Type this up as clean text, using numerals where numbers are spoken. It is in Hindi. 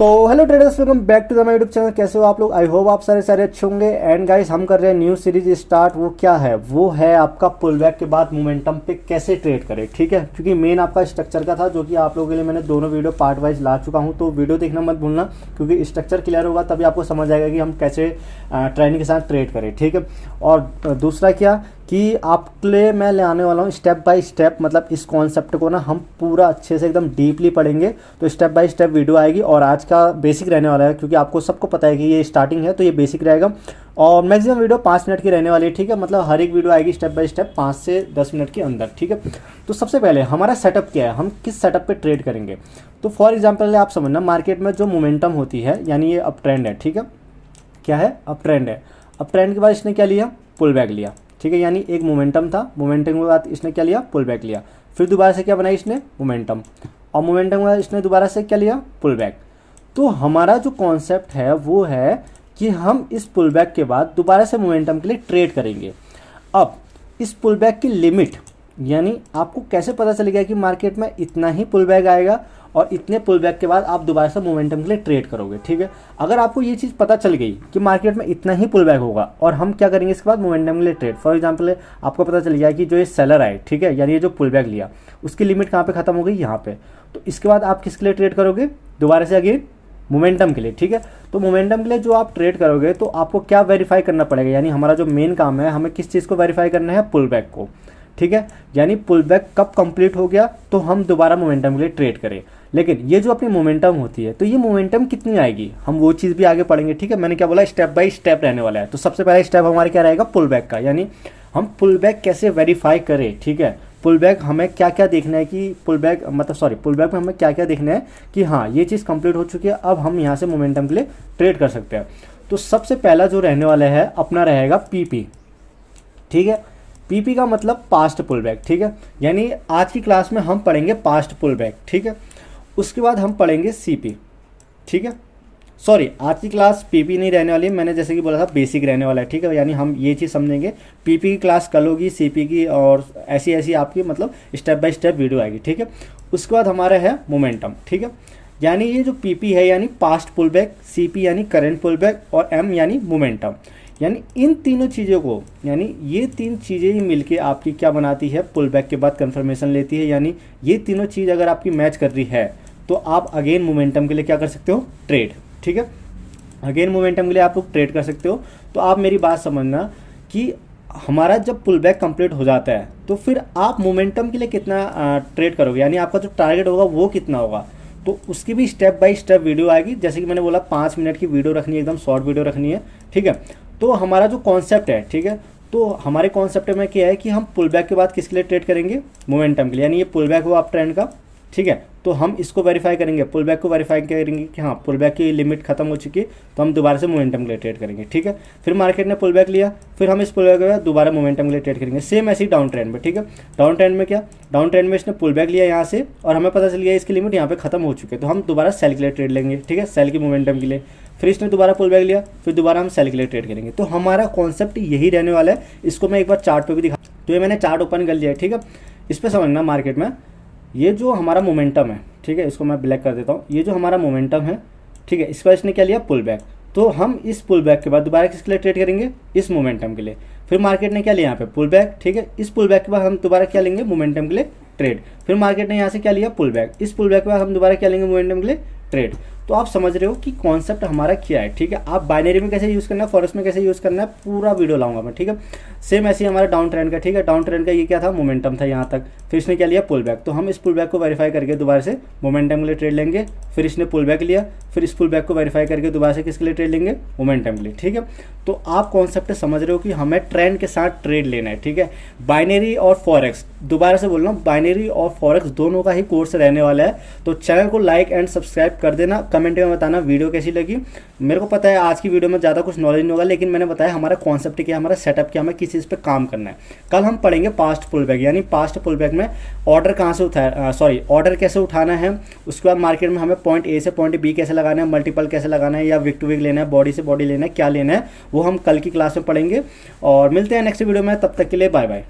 तो hello traders, welcome back to the my YouTube channel. कैसे हो आप लोग? आई होप आप सारे अच्छे होंगे। एंड गाइस, हम कर रहे हैं न्यू सीरीज स्टार्ट। वो क्या है? वो है आपका पुल बैक के बाद मोमेंटम पे कैसे ट्रेड करें, ठीक है। क्योंकि मेन आपका स्ट्रक्चर का था, जो कि आप लोगों के लिए मैंने दोनों वीडियो पार्ट वाइज ला चुका हूँ। तो वीडियो देखना मत भूलना, क्योंकि स्ट्रक्चर क्लियर होगा तभी आपको समझ आएगा कि हम कैसे ट्रेंड के साथ ट्रेड करें, ठीक है। और दूसरा क्या कि आपके लिए मैं ले आने वाला हूँ स्टेप बाय स्टेप, मतलब इस कॉन्सेप्ट को ना हम पूरा अच्छे से एकदम डीपली पढ़ेंगे। तो स्टेप बाय स्टेप वीडियो आएगी और आज का बेसिक रहने वाला है, क्योंकि आपको सबको पता है कि ये स्टार्टिंग है, तो ये बेसिक रहेगा। और मैक्सिमम वीडियो 5 मिनट की रहने वाली है, ठीक है। मतलब हर एक वीडियो आएगी स्टेप बाय स्टेप 5 से 10 मिनट के अंदर, ठीक है। तो सबसे पहले हमारा सेटअप क्या है, हम किस सेटअप पे ट्रेड करेंगे। तो फॉर एग्जाम्पल आप समझना, मार्केट में जो मोमेंटम होती है, यानी ये अप ट्रेंड है, ठीक है। क्या है? अप ट्रेंड है। अप ट्रेंड के बाद इसने क्या लिया? पुल बैक लिया, ठीक है। यानी एक मोमेंटम था, मोमेंटम के बाद इसने क्या लिया? पुल बैक लिया। फिर दोबारा से क्या बनाई इसने? मोमेंटम। और मोमेंटम के बाद इसने दोबारा से क्या लिया? Pull back. तो हमारा जो कॉन्सेप्ट है वो है कि हम इस पुल बैक के बाद दोबारा से मोमेंटम के लिए ट्रेड करेंगे। अब इस पुल बैक की लिमिट, यानी आपको कैसे पता चलेगा कि मार्केट में इतना ही पुल बैक आएगा और इतने पुल बैक के बाद आप दोबारा से मोमेंटम के लिए ट्रेड करोगे, ठीक है। अगर आपको ये चीज़ पता चल गई कि मार्केट में इतना ही पुल बैक होगा और हम क्या करेंगे इसके बाद मोमेंटम के लिए ट्रेड। फॉर एग्जांपल आपको पता चल गया कि जो ये सेलर आए, ठीक है, यानी ये जो पुल बैक लिया उसकी लिमिट कहाँ पे खत्म हो गई? यहाँ पे। तो इसके बाद आप किसके लिए ट्रेड करोगे? दोबारा से अगेन मोमेंटम के लिए, ठीक है। तो मोमेंटम के लिए जो आप ट्रेड करोगे तो आपको क्या वेरीफाई करना पड़ेगा, यानी हमारा जो मेन काम है, हमें किस चीज़ को वेरीफाई करना है? पुल बैक को, ठीक है। यानी पुल बैक कब कंप्लीट हो गया तो हम दोबारा मोमेंटम के लिए ट्रेड करें। लेकिन ये जो अपनी मोमेंटम होती है, तो ये मोमेंटम कितनी आएगी हम वो चीज़ भी आगे पढ़ेंगे, ठीक है। मैंने क्या बोला? स्टेप बाय स्टेप रहने वाला है। तो सबसे पहला स्टेप हमारा क्या रहेगा? पुल बैक का, यानी हम पुल बैक कैसे वेरीफाई करें, ठीक है। पुल बैक हमें क्या क्या देखना है कि पुल बैक पुल बैक में हमें क्या क्या देखना है कि हाँ ये चीज़ कंप्लीट हो चुकी है, अब हम यहाँ से मोमेंटम के लिए ट्रेड कर सकते हैं। तो सबसे पहला जो रहने वाला है अपना रहेगा पीपी, ठीक है। पीपी का मतलब पास्ट पुल बैक, ठीक है। यानी आज की क्लास में हम पढ़ेंगे पास्ट पुल बैक, ठीक है। उसके बाद हम पढ़ेंगे सीपी, ठीक है। सॉरी, आज की क्लास पीपी नहीं रहने वाली है, मैंने जैसे कि बोला था बेसिक रहने वाला है, ठीक है। यानी हम ये चीज़ समझेंगे, पीपी की क्लास कल होगी, सीपी की, और ऐसी ऐसी आपकी मतलब स्टेप बाय स्टेप वीडियो आएगी, ठीक है। उसके बाद हमारा है मोमेंटम, ठीक है। यानी ये जो पीपी है यानी पास्ट पुल बैक, सीपी यानी करंट पुल बैक, और एम यानी मोमेंटम। यानी इन तीनों चीज़ों को, यानी ये तीन चीज़ें ही मिलके आपकी क्या बनाती है? पुल बैक के बाद कंफर्मेशन लेती है। यानी ये तीनों चीज़ अगर आपकी मैच कर रही है तो आप अगेन मोमेंटम के लिए क्या कर सकते हो? ट्रेड, ठीक है। अगेन मोमेंटम के लिए आप लोग ट्रेड कर सकते हो। तो आप मेरी बात समझना कि हमारा जब पुल बैक कंप्लीट हो जाता है तो फिर आप मोमेंटम के लिए कितना ट्रेड करोगे, यानी आपका जो टारगेट होगा वो कितना होगा। तो उसकी भी स्टेप बाय स्टेप वीडियो आएगी। जैसे कि मैंने बोला 5 मिनट की वीडियो रखनी है, एकदम शॉर्ट वीडियो रखनी है, ठीक है। तो हमारा जो कॉन्सेप्ट है, ठीक है, तो हमारे कॉन्सेप्ट में क्या है कि हम पुल बैक के बाद किसके लिए ट्रेड करेंगे? मोमेंटम के लिए। यानी ये पुल बैक हुआ अप ट्रेंड का, ठीक है। तो हम इसको वेरीफाई करेंगे, पुल बैक को वेरीफाई करेंगे कि हाँ पुल बैक की लिमिट खत्म हो चुकी है, तो हम दोबारा से मोमेंटम के लिए ट्रेड करेंगे, ठीक है। फिर मार्केट ने पुल बैक लिया, फिर हम इस पुल बैक के बाद दोबारा मोमेंटम के लिए ट्रेड करेंगे। सेम ऐसी डाउन ट्रेंड में, ठीक है। डाउन ट्रेंड में क्या? डाउन ट्रेंड में इसने पुल बैक लिया यहाँ से और हमें पता चल गया इसकी लिमिट यहाँ पे खत्म हो चुकी है, तो हम दोबारा सेल के लिए ट्रेड लेंगे, ठीक है, सेल की मोमेंटम के लिए। फिर इसने दोबारा पुल बैक लिया, फिर दोबारा हम सेल के लिए ट्रेड करेंगे। तो हमारा कॉन्सेप्ट यही रहने वाला है। इसको मैं एक बार चार्ट पे भी दिखा, तो ये मैंने चार्ट ओपन कर लिया है, ठीक है। इस पर समझना, मार्केट में ये जो हमारा मोमेंटम है, ठीक है, इसको मैं ब्लैक कर देता हूँ। ये जो हमारा मोमेंटम है, ठीक है, इस पर इसने क्या लिया? Pull back. तो हम इस पुल बैक के बाद दोबारा किसके लिए ट्रेड करेंगे? इस मोमेंटम के लिए। फिर मार्केट ने क्या लिया? यहाँ पे पुल बैक, ठीक है। इस पुल बैक के बाद हम दोबारा क्या लेंगे? मोमेंटम के लिए ट्रेड। फिर मार्केट ने यहाँ से क्या लिया? Pull back. इस पुल बैक के बाद हम दोबारा क्या लेंगे? मोमेंटम के लिए ट्रेड। तो आप समझ रहे हो कि कॉन्सेप्ट हमारा क्या है, ठीक है। आप बाइनरी में कैसे यूज़ करना है, फॉरेक्स में कैसे यूज़ करना है, पूरा वीडियो लाऊंगा मैं, ठीक है। सेम ऐसे ही हमारा डाउन ट्रेंड का, ठीक है। डाउन ट्रेंड का ये क्या था? मोमेंटम था यहाँ तक। फिर इसने क्या लिया? Pull back. तो हम इस पुल बैक को वेरीफाई करके दोबारा से मोमेंटम के लिए ट्रेड लेंगे। फिर इसने पुल बैक लिया, फिर इस पुल बैक को वेरीफाई करके दोबारा से किसके लिए ट्रेड लेंगे? मोमेंटम के लिए, ठीक है। तो आप कॉन्सेप्ट समझ रहे हो कि हमें ट्रेंड के साथ ट्रेड लेना है, ठीक है। बाइनरी और फॉरेक्स, दोबारा से बोल रहा हूँ, बाइनरी और फॉरेक्स दोनों का ही कोर्स रहने वाला है। तो चैनल को लाइक एंड सब्सक्राइब कर देना। कमेंट में बताना वीडियो कैसी लगी। मेरे को पता है आज की वीडियो में ज़्यादा कुछ नॉलेज नहीं होगा, लेकिन मैंने बताया हमारा कॉन्सेप्ट क्या, हमारा सेटअप क्या, हमें किस चीज़ पे काम करना है। कल हम पढ़ेंगे पास्ट पुल बैक, यानी पास्ट पुल बैक में ऑर्डर कहाँ से ऑर्डर कैसे उठाना है। उसके बाद मार्केट में हमें पॉइंट ए से पॉइंट बी कैसे लगाना है, मल्टीपल कैसे लगाना है, या विक टू विक लेना है, बॉडी से बॉडी लेना है, क्या लेना है, वो हम कल की क्लास में पढ़ेंगे। और मिलते हैं नेक्स्ट वीडियो में, तब तक के लिए बाय बाय।